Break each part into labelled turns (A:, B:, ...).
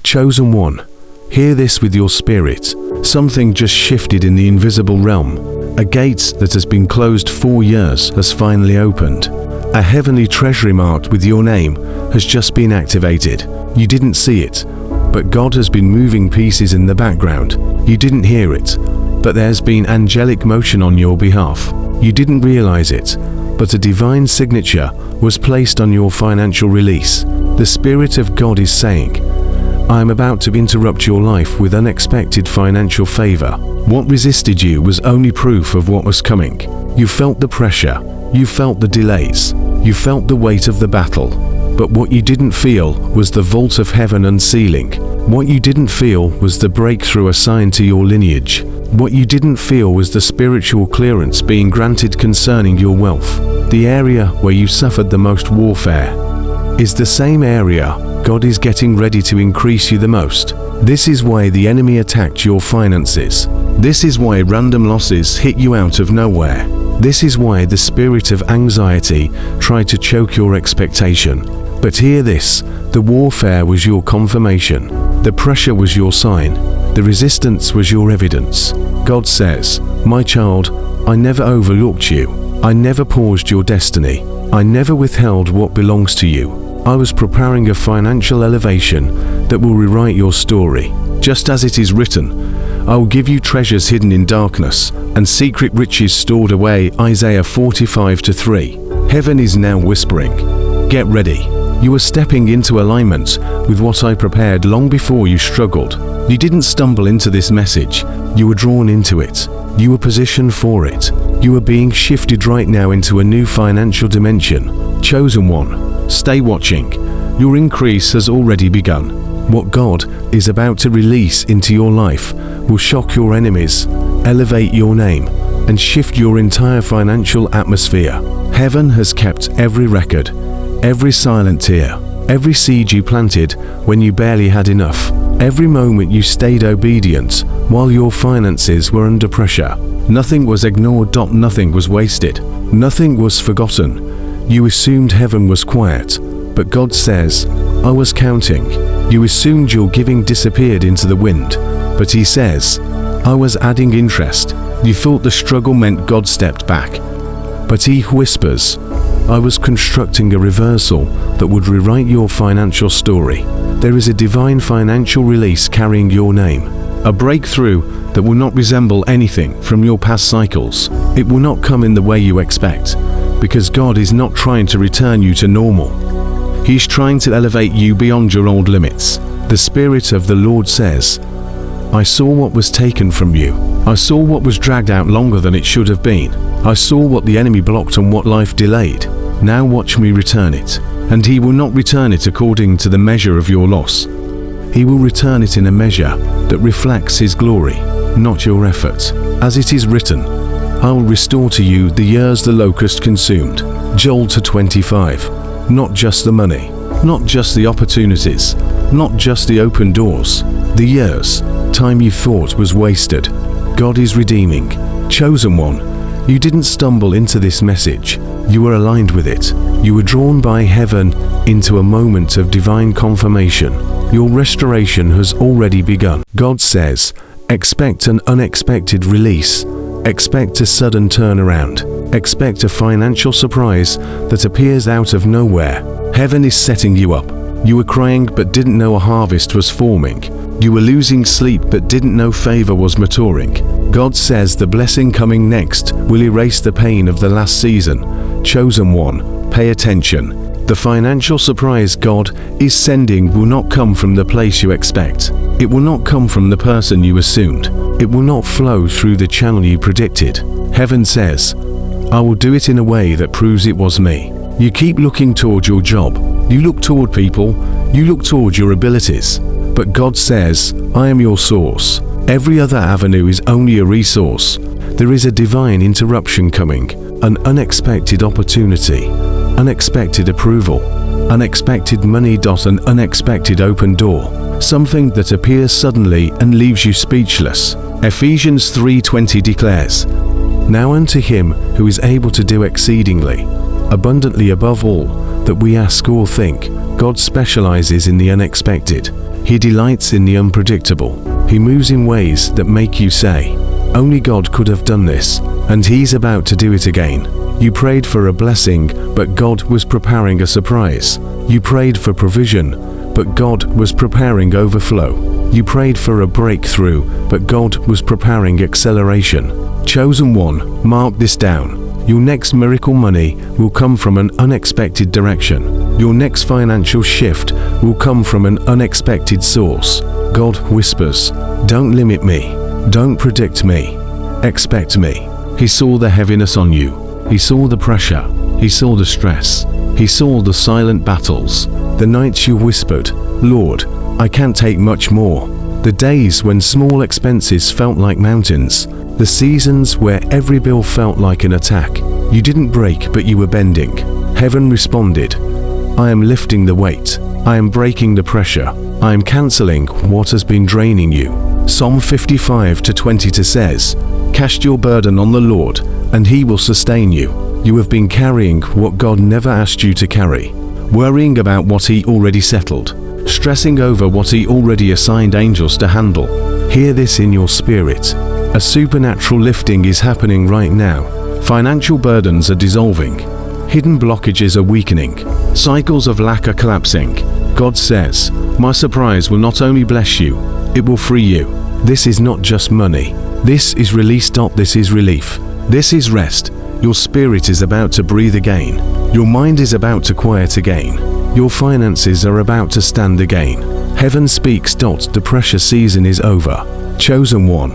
A: Chosen one, hear this with your spirit. Something just shifted in the invisible realm. A gate that has been closed 4 years has finally opened. A heavenly treasury marked with your name has just been activated. You didn't see it, but God has been moving pieces in the background. You didn't hear it, but there's been angelic motion on your behalf. You didn't realize it, but a divine signature was placed on your financial release. The Spirit of God is saying, I am about to interrupt your life with unexpected financial favor. What resisted you was only proof of what was coming. You felt the pressure, you felt the delays, you felt the weight of the battle. But what you didn't feel was the vault of heaven unsealing. What you didn't feel was the breakthrough assigned to your lineage. What you didn't feel was the spiritual clearance being granted concerning your wealth. The area where you suffered the most warfare is the same area God is getting ready to increase you the most. This is why the enemy attacked your finances. This is why random losses hit you out of nowhere. This is why the spirit of anxiety tried to choke your expectation. But hear this, the warfare was your confirmation. The pressure was your sign. The resistance was your evidence. God says, my child, I never overlooked you. I never paused your destiny. I never withheld what belongs to you. I was preparing a financial elevation that will rewrite your story. Just as it is written, I will give you treasures hidden in darkness and secret riches stored away. Isaiah 45:3. Heaven is now whispering, get ready. You are stepping into alignment with what I prepared long before you struggled. You didn't stumble into this message. You were drawn into it. You were positioned for it. You are being shifted right now into a new financial dimension. Chosen one, stay watching. Your increase has already begun. What God is about to release into your life will shock your enemies, elevate your name, and shift your entire financial atmosphere. Heaven has kept every record, every silent tear, every seed you planted when you barely had enough, every moment you stayed obedient while your finances were under pressure. Nothing was ignored. Nothing was wasted. Nothing was forgotten. You assumed heaven was quiet, but God says, I was counting. You assumed your giving disappeared into the wind, but He says, I was adding interest. You thought the struggle meant God stepped back, but He whispers, I was constructing a reversal that would rewrite your financial story. There is a divine financial release carrying your name, a breakthrough that will not resemble anything from your past cycles. It will not come in the way you expect, because God is not trying to return you to normal. He's trying to elevate you beyond your old limits. The Spirit of the Lord says, I saw what was taken from you. I saw what was dragged out longer than it should have been. I saw what the enemy blocked and what life delayed. Now watch me return it. And He will not return it according to the measure of your loss. He will return it in a measure that reflects His glory, not your effort. As it is written, I will restore to you the years the locust consumed. Joel 2:25. Not just the money, not just the opportunities, not just the open doors. The years, time you thought was wasted, God is redeeming. Chosen one, you didn't stumble into this message. You were aligned with it. You were drawn by heaven into a moment of divine confirmation. Your restoration has already begun. God says, expect an unexpected release. Expect a sudden turnaround. Expect a financial surprise that appears out of nowhere. Heaven is setting you up. You were crying but didn't know a harvest was forming. You were losing sleep but didn't know favor was maturing. God says the blessing coming next will erase the pain of the last season. Chosen one, pay attention. The financial surprise God is sending will not come from the place you expect. It will not come from the person you assumed. It will not flow through the channel you predicted. Heaven says, I will do it in a way that proves it was me. You keep looking toward your job. You look toward people. You look toward your abilities. But God says, I am your source. Every other avenue is only a resource. There is a divine interruption coming, an unexpected opportunity, unexpected approval, unexpected money. An unexpected open door. Something that appears suddenly and leaves you speechless. Ephesians 3:20 declares, Now unto Him who is able to do exceedingly, abundantly above all that we ask or think. God specializes in the unexpected. He delights in the unpredictable. He moves in ways that make you say, "Only God could have done this," and He's about to do it again. You prayed for a blessing, but God was preparing a surprise. You prayed for provision, but God was preparing overflow. You prayed for a breakthrough, but God was preparing acceleration. Chosen one, mark this down. Your next miracle money will come from an unexpected direction. Your next financial shift will come from an unexpected source. God whispers, "Don't limit me. Don't predict me. Expect me." He saw the heaviness on you. He saw the pressure. He saw the stress. He saw the silent battles. The nights you whispered, "Lord, I can't take much more." The days when small expenses felt like mountains. The seasons where every bill felt like an attack. You didn't break, but you were bending. Heaven responded, "I am lifting the weight. I am breaking the pressure. I am canceling what has been draining you." Psalm 55:22 says, "Cast your burden on the Lord, and He will sustain you." You have been carrying what God never asked you to carry, worrying about what He already settled, stressing over what He already assigned angels to handle. Hear this in your spirit. A supernatural lifting is happening right now. Financial burdens are dissolving. Hidden blockages are weakening. Cycles of lack are collapsing. God says, "My surprise will not only bless you, it will free you." This is not just money. This is release. This is relief. This is rest. Your spirit is about to breathe again. Your mind is about to quiet again. Your finances are about to stand again. Heaven speaks. The pressure season is over. Chosen one,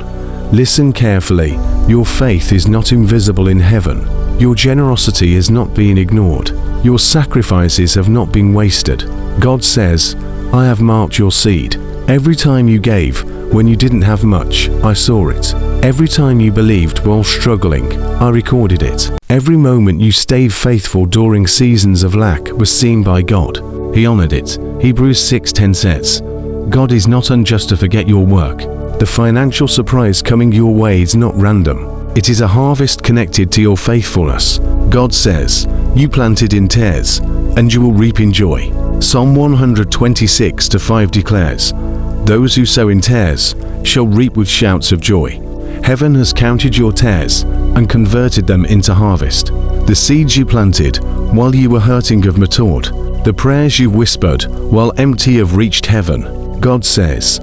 A: listen carefully. Your faith is not invisible in heaven. Your generosity is not being ignored. Your sacrifices have not been wasted. God says, "I have marked your seed." Every time you gave, when you didn't have much, I saw it. Every time you believed while struggling, I recorded it. Every moment you stayed faithful during seasons of lack was seen by God. He honored it. Hebrews 6:10 says, "God is not unjust to forget your work." The financial surprise coming your way is not random. It is a harvest connected to your faithfulness. God says, "You planted in tears, and you will reap in joy." Psalm 126:5 declares, "Those who sow in tears shall reap with shouts of joy." Heaven has counted your tears and converted them into harvest. The seeds you planted while you were hurting have matured. The prayers you whispered while empty have reached heaven. God says,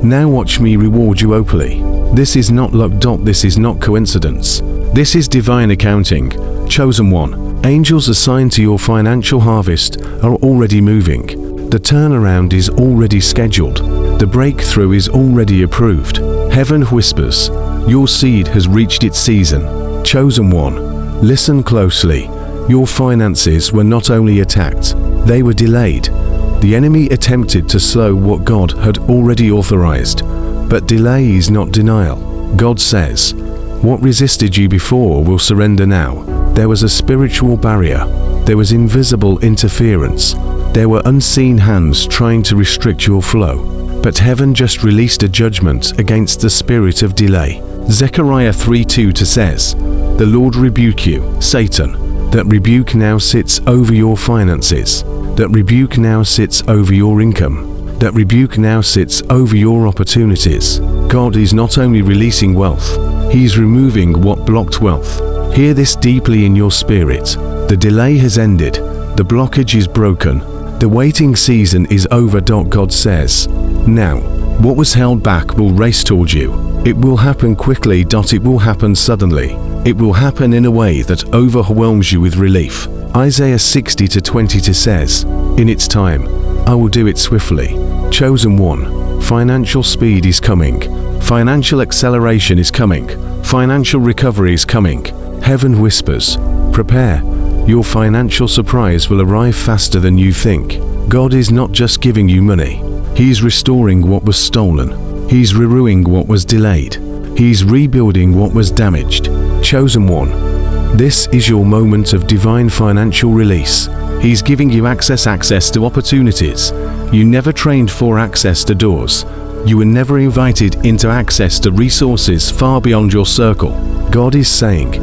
A: "Now watch me reward you openly." This is not luck. This is not coincidence. This is divine accounting. Chosen one, angels assigned to your financial harvest are already moving. The turnaround is already scheduled. The breakthrough is already approved. Heaven whispers, your seed has reached its season. Chosen one, listen closely. Your finances were not only attacked, they were delayed. The enemy attempted to slow what God had already authorized. But delay is not denial. God says, what resisted you before will surrender now. There was a spiritual barrier. There was invisible interference. There were unseen hands trying to restrict your flow. But heaven just released a judgment against the spirit of delay. Zechariah 3:2 says, "The Lord rebuke you, Satan." That rebuke now sits over your finances. That rebuke now sits over your income. That rebuke now sits over your opportunities. God is not only releasing wealth, He's removing what blocked wealth. Hear this deeply in your spirit. The delay has ended. The blockage is broken. The waiting season is over. God says, now, what was held back will race toward you. It will happen quickly. It will happen suddenly. It will happen in a way that overwhelms you with relief. Isaiah 60:22 says, "In its time, I will do it swiftly." Chosen one, financial speed is coming. Financial acceleration is coming. Financial recovery is coming. Heaven whispers, prepare. Your financial surprise will arrive faster than you think. God is not just giving you money. He's restoring what was stolen. He's renewing what was delayed. He's rebuilding what was damaged. Chosen one, this is your moment of divine financial release. He's giving you access to opportunities. You never trained for access to doors. You were never invited into access to resources far beyond your circle. God is saying,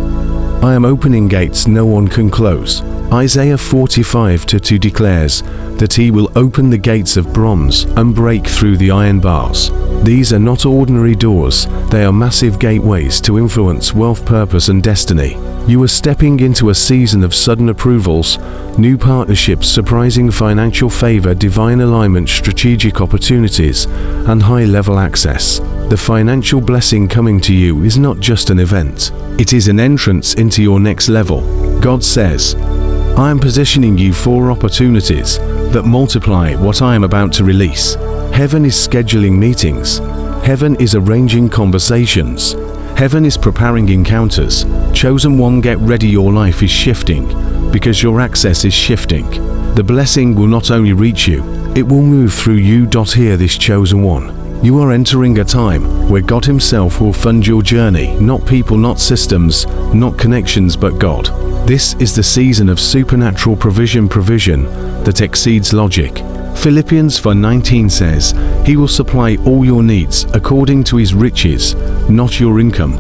A: I am opening gates no one can close. Isaiah 45:2 declares that he will open the gates of bronze and break through the iron bars. These are not ordinary doors, they are massive gateways to influence wealth, purpose, and destiny. You are stepping into a season of sudden approvals, new partnerships, surprising financial favor, divine alignment, strategic opportunities, and high-level access. The financial blessing coming to you is not just an event, it is an entrance into your next level. God says, I am positioning you for opportunities that multiply what I am about to release. Heaven is scheduling meetings. Heaven is arranging conversations. Heaven is preparing encounters. Chosen one, get ready, your life is shifting because your access is shifting. The blessing will not only reach you, it will move through you. Hear this, chosen one. You are entering a time where God Himself will fund your journey, not people, not systems, not connections, but God. This is the season of supernatural provision that exceeds logic. Philippians 4:19 says, He will supply all your needs according to His riches, not your income,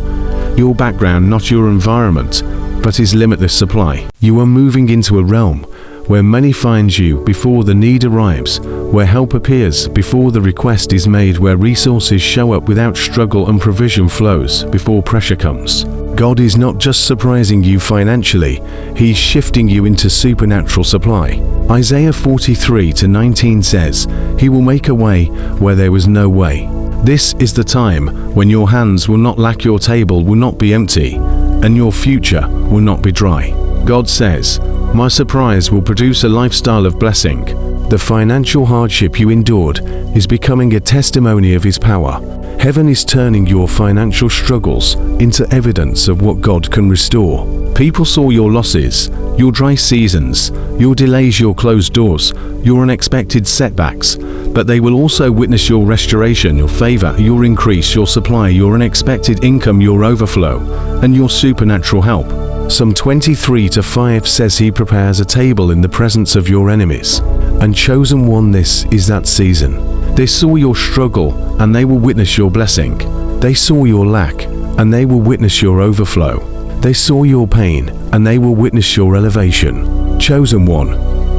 A: your background, not your environment, but His limitless supply. You are moving into a realm where money finds you before the need arrives, where help appears before the request is made, where resources show up without struggle and provision flows before pressure comes. God is not just surprising you financially, He's shifting you into supernatural supply. Isaiah 43:19 says, He will make a way where there was no way. This is the time when your hands will not lack, your table will not be empty, and your future will not be dry. God says, My surprise will produce a lifestyle of blessing. The financial hardship you endured is becoming a testimony of His power. Heaven is turning your financial struggles into evidence of what God can restore. People saw your losses, your dry seasons, your delays, your closed doors, your unexpected setbacks, but they will also witness your restoration, your favor, your increase, your supply, your unexpected income, your overflow, and your supernatural help. Psalm 23:5 says He prepares a table in the presence of your enemies. And chosen one, this is that season. They saw your struggle and they will witness your blessing. They saw your lack and they will witness your overflow. They saw your pain and they will witness your elevation. Chosen one,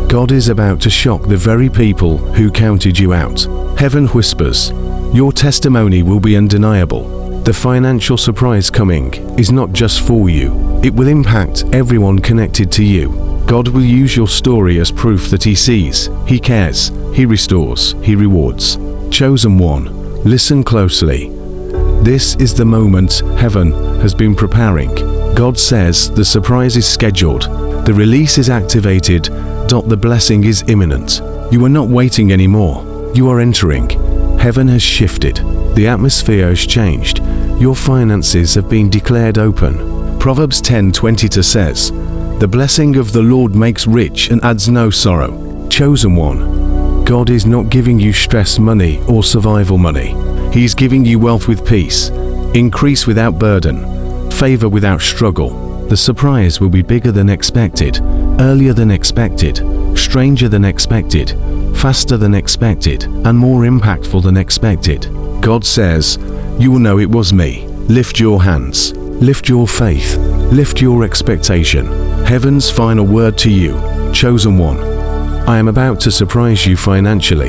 A: God is about to shock the very people who counted you out. Heaven whispers, your testimony will be undeniable. The financial surprise coming is not just for you, it will impact everyone connected to you. God will use your story as proof that He sees, He cares, He restores, He rewards. Chosen one, listen closely. This is the moment heaven has been preparing. God says the surprise is scheduled, the release is activated, the blessing is imminent. You are not waiting anymore, you are entering. Heaven has shifted, the atmosphere has changed, your finances have been declared open. Proverbs 10:22 says, The blessing of the Lord makes rich and adds no sorrow. Chosen one, God is not giving you stress money or survival money. He is giving you wealth with peace, increase without burden, favor without struggle. The surprise will be bigger than expected, earlier than expected, stranger than expected, faster than expected, and more impactful than expected. God says, you will know it was me. Lift your hands, lift your faith, lift your expectation. Heaven's final word to you, chosen one. I am about to surprise you financially.